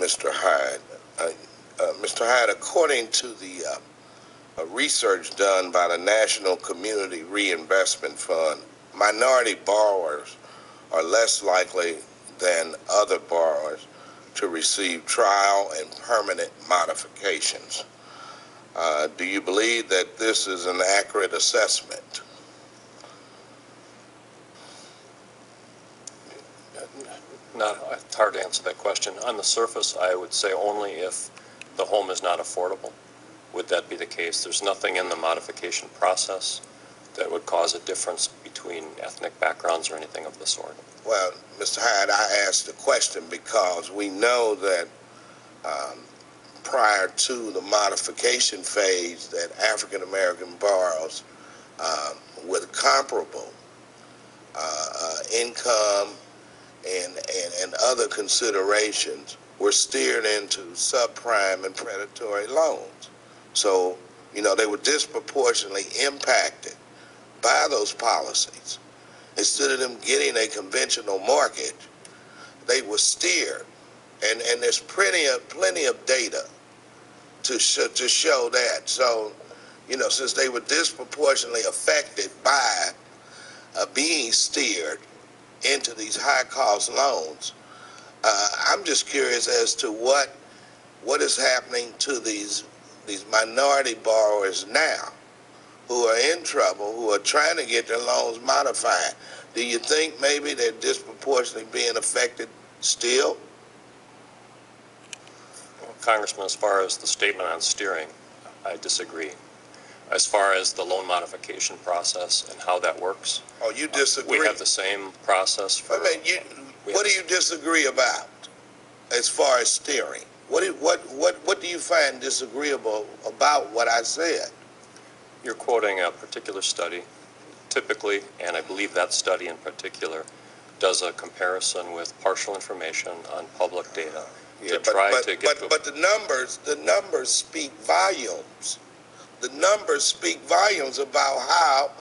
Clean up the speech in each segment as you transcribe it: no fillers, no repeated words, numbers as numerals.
Mr. Hyde. Mr. Hyde, according to the research done by the National Community Reinvestment Fund, minority borrowers are less likely than other borrowers to receive trial and permanent modifications. Do you believe that this is an accurate assessment? It's hard to answer that question. On the surface, I would say only if the home is not affordable would that be the case. There's nothing in the modification process that would cause a difference between ethnic backgrounds or anything of the sort. Well, Mr. Hyde, I asked the question because we know that prior to the modification phase that African American borrowers with comparable income and other considerations were steered into subprime and predatory loans. So, you know, they were disproportionately impacted by those policies. Instead of them getting a conventional mortgage, they were steered. And there's plenty of data to show that. So, you know, since they were disproportionately affected by being steered into these high-cost loans, I'm just curious as to what is happening to these minority borrowers now who are in trouble, who are trying to get their loans modified. Do you think maybe they're disproportionately being affected still? Well, Congressman, as far as the statement on steering, I disagree. As far as the loan modification process and how that works, oh, you disagree? We have the same process for... what do you disagree about as far as steering? What do you find disagreeable about what I said? You're quoting a particular study, typically, and I believe that study in particular does a comparison with partial information on public data but the numbers speak volumes. The numbers speak volumes about how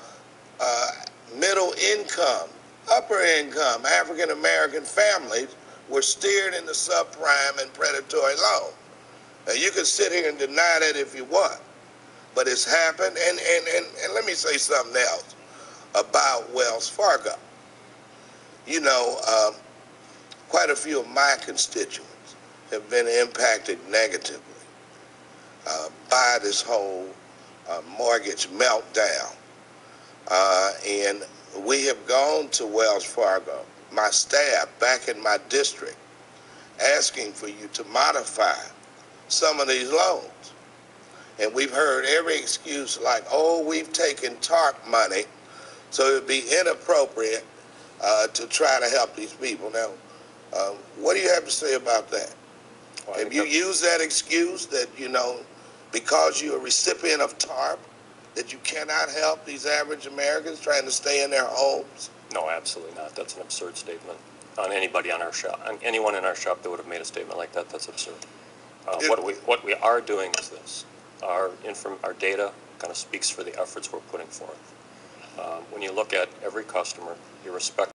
middle income, upper income African American families were steered into subprime and predatory loans. Now you can sit here and deny that if you want, but it's happened. And let me say something else about Wells Fargo. You know, quite a few of my constituents have been impacted negatively by this whole mortgage meltdown. And we have gone to Wells Fargo, my staff back in my district, asking for you to modify some of these loans. And we've heard every excuse like, oh, we've taken TARP money, so it would be inappropriate to try to help these people. Now, what do you have to say about that? Well, have you used that excuse that, you know, because you're a recipient of TARP, that you cannot help these average Americans trying to stay in their homes? No, absolutely not. That's an absurd statement on anybody on our shop, on anyone in our shop that would have made a statement like that. That's absurd. What we are doing is this. Our data kind of speaks for the efforts we're putting forth. When you look at every customer, irrespective